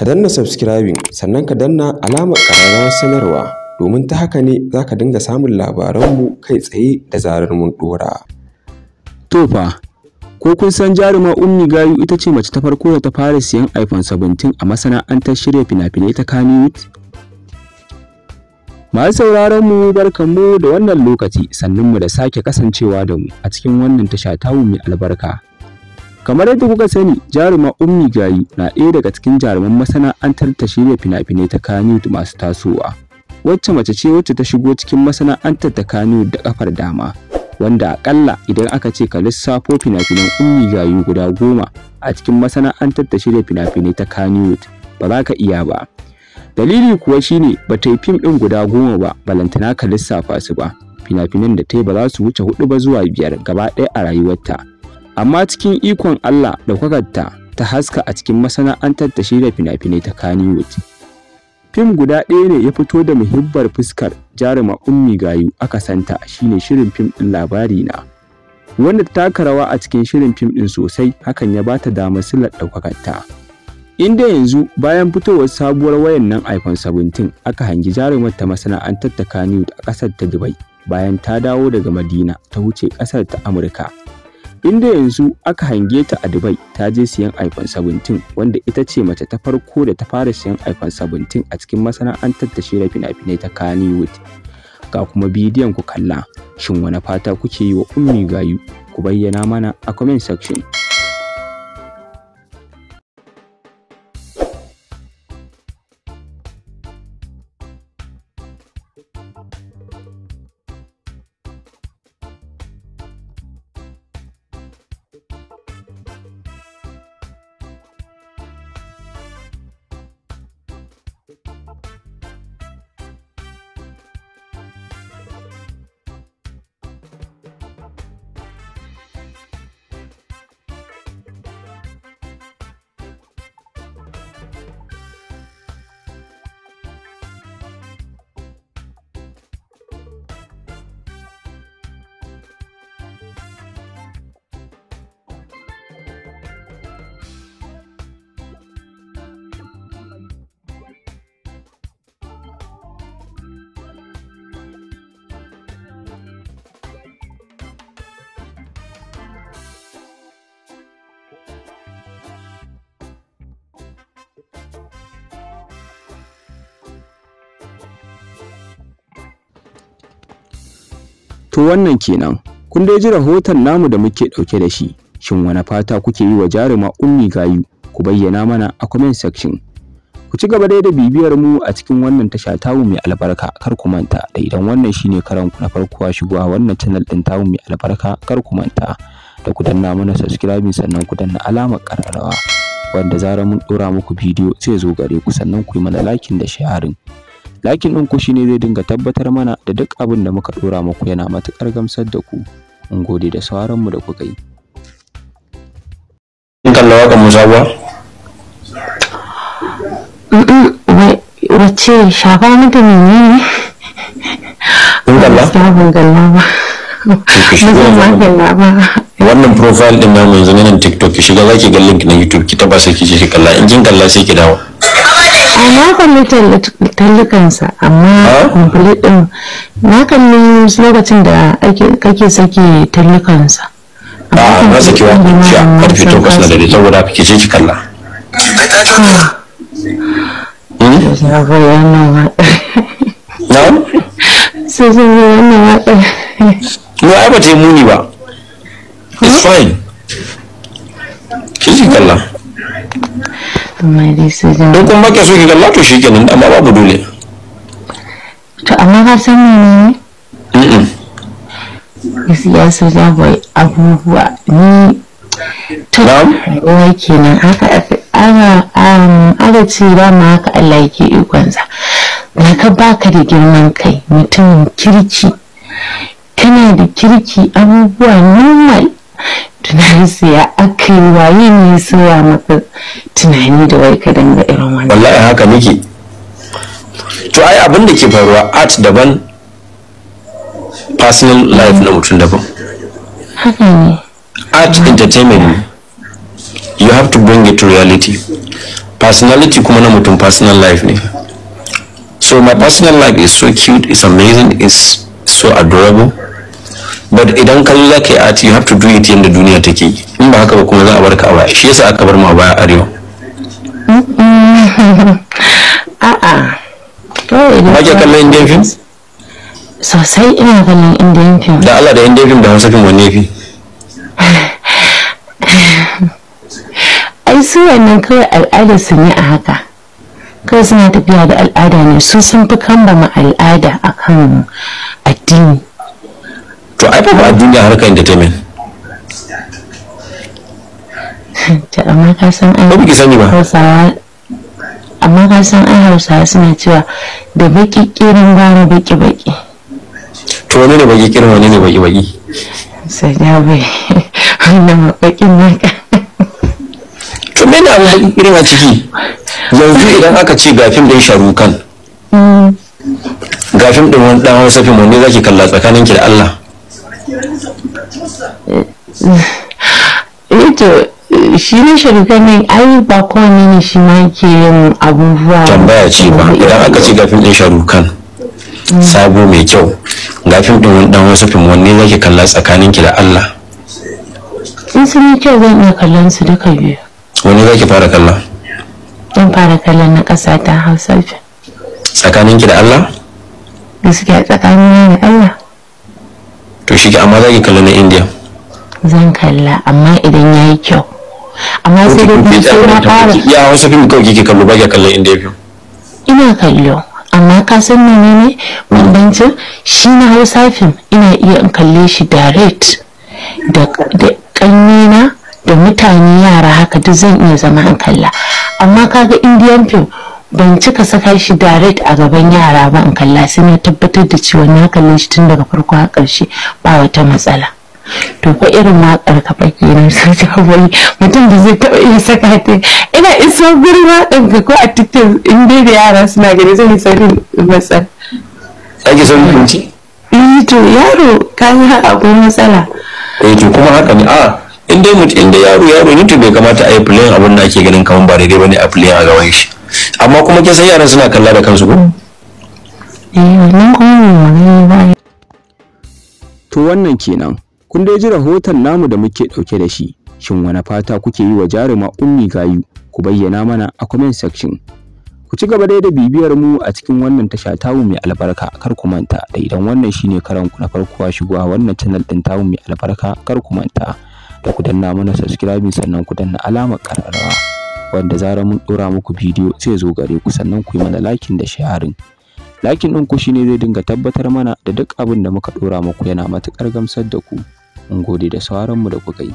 ka danna subscribing sannan ka danna alamar ƙararrawar sanarwa domin ta haka ne za ka dinga samun labaranmu kai tsaye da zarar mun ɗora. To fa, ko kun san jaruma Ummigayu ita ce mace ta farko da ta fara siyan iPhone 17 a masana'antar shirya fina-finai ta Kannywood? Masu sauraron mu barkanmu da wannan lokaci, sannunmu da sake kasancewa da mu a cikin wannan tasha tamu mai albarka. Kamar yadda kuka sani, jaruma Ummigayu na ɗaya daga cikin jaruman masana'antar ta shirya fina-finai ta Kannywood masu tasowa. Wacce mace ce wacce ta shigo cikin masana'antar ta Kannywood da kafar dama, wanda akalla idan aka ce ka lissafo fina-finan Ummigayu guda 10 a cikin masana'antar ta shirya fina-finai ta Kannywood ba za ka iya ba. Dalili kuwa shine ba ta yi fim ɗin guda 10 ba, balantana ka lissafa su ba. Fina-finan da ta yi ba za su wuce 4 ba zuwa 5 gaba ɗaya a rayuwarta. Amma cikin ikon Allah da kwakarta ta haska a cikin masana'antar ta shirya fina-finai ta Kannywood. Fim guda ɗaya ne ya fito da muhibbar fuskar jaruma Ummigayu aka santa, shine shirin fim ɗin Labari Na, wanda ta taka rawa a cikin shirin fim ɗin sosai, hakan ya bata damar silar ɗaukakarta. Inda yanzu bayan fitowar sabuwar wayan nan iPhone 17 aka hangi jarumar ta masana'antar ta Kannywood a ƙasar ta Dubai bayan ta dawo daga Madina ta wuce ƙasar ta Amurka. Inda yanzu aka hange ta a Dubai ta je siyan iPhone 17, wanda ita ce mace ta farko da ta fara siyan iPhone 17 a cikin masana'antar ta shirya fina-finai ta Kannywood. Ga kuma bidiyon ku kalla, shin wani fata kuke yi wa Ummigayu? Ku bayyana mana a comment section. To wannan kenan, kun dai ji rahoton namu da muke ɗauke da shi. Shin wani fata kuke yi wa jaruma Ummigayu? Ku bayyana mana a comment section. Ku ci gaba dai da bibiyar mu a cikin wannan tasha tamu mai albarka. Kar ku manta da idan wannan shine karan ku na farko a shigowa wannan channel din tamu mai albarka, kar ku manta da ku danna mana subscribe sannan ku danna alamar ƙararrawa, wanda zarar mun ɗora muku bidiyo zai zo gare ku, sannan ku yi mana liking da sharing. Lakin ɗin ku shine zai dinga tabbatar mana da duk abin da muka ɗora muku yana matuƙar gamsar da ku. Mun gode da sauraron mu da kuka yi. Kin kalla waƙar Musa ba? Wace shafa mata menene? Kin kalla? Ban kalla ba. Wannan profile din namu yanzu ne nan TikTok, ki shiga zaki ga link na YouTube, ki taba sai ki je ki kalla. In kin kalla sai ki dawo. Na kalli tallukansa, amma complete din na kalli lokacin da kake saki tallukansa. Na saki wa karfe 8 na dare, saboda haka ki je ki kalla. Sai zai wannan waƙar. No, ai ba ta yi muni ba. It's fine. Ki je kalla. Don kuma ke so ki kalla to shi kenan, amma babu dole. To amma ka san menene? Gaskiya su zaɓa abubuwa ni to rayuwa kenan, haka aka ce ba ma haka Allah yake ikonsa. Da ka baka da girman kai, mutumin kirki, kana da kirki, abubuwa normal. Tunanin ya aka yi waye ne soya maka tunani da wai ka danga irin wannan. Wallahi haka nake. To ai abin da ke faruwa, art daban, personal life na mutum daban. Haka ne. Art entertainment, you have to bring it to reality. personality kuma na mutum personal life ne. So my personal life is so cute, it's amazing, it's so adorable. But idan ka zo za ka yi art, you have to do it yadda duniya take yi. In ba haka ba kuma za a bar ka a baya. Shi yasa aka bar mu a baya arewa. Ba ke kallon Indian film? Sosai ina kallon Indian film. Da Allah da Indian film da Hausa film wanne fi? Ai su wannan kawai al'ada su ne a haka. Kawai suna tafiya da al'ada ne, su sun fi kambama al'ada akan addini. To ai ba addini a harkar entertainment. Amma ka san ai Hausawa, amma ka san ai Hausawa suna cewa da baki kirin gane baki baki. To wani ne baki kirin, wani ne baki baki? Sai ya bai wannan bakin naka. To me ne abu baki kirin a ciki? Yanzu idan aka ce ga fim din Sharukan, ga fim din wani dan Hausa fim, wanne zaki kalla tsakanin ki da Allah? To shi ne Sharukan ne, ai ba kowane ne shi ma yake yin abubuwa. Tambaya ce ba, idan aka ce ga fim din Sharukan sabo mai kyau, ga fim din wani dan Hausa fim, wanne zaki kalla tsakanin ki da Allah? In sun yi kyau zan iya kallon su duka biyu. Wanne zaki fara kalla? Zan fara kallon na ƙasa ta Hausa fim. Tsakanin ki da Allah? Gaskiya tsakanin da Allah. To shi amma zaki kalla na India? Zan kalla amma idan yayi kyau. Amma sai da kuma sai na fara. Ya Hausa fim kawai kike kallo, ba ki kallon India fim? Ina kallo, amma ka san menene bambancin? Shi na Hausa fim ina iya in kalle shi direct da ƙannena da mutane yara haka duk zan iya zama in kalla. Amma kaga Indian film ban cika saka shi direct a gaban yara ba in kalla, sai na tabbatar da cewa na kalle shi tun daga farko har ƙarshe ba wata matsala. To ko irin waƙar ka fa kenan sai ka wai mutum da zai taɓa iya saka ta, ina iso gurin waƙar ka ko a TikTok in dai da yara suna gani zai saurin matsala. Ake saurin kunci? To yaro kaga akwai matsala. To kuma haka ne in dai mutum inda yaro ne to bai kamata a yi playing abin da ake ganin kaman ba daidai bane a playing a gaban shi. Amma kuma kin san yaran suna kalla da kansu ko? Wannan kuma ba. To wannan kenan. Kun dai ji rahoton namu da muke dauke da shi. Shin wani fata kuke yi wa jaruma Ummigayu? Ku bayyana mana a comment section. Ku ci gaba dai da bibiyar mu a cikin wannan tasha tamu mai albarka. Kar ku manta da idan wannan shine karan ku na farko shigowa wannan channel din tamu mai albarka, kar ku manta da ku danna mana subscribe sannan ku danna alamar kararrawa wanda zarar mun dora muku bidiyo zai zo gare ku, sannan ku yi mana liking da sharing. Liking din ku shine zai dinga tabbatar mana da duk abin da muka dora muku yana matukar gamsar da ku. Mun gode da sauraron mu da kuka yi.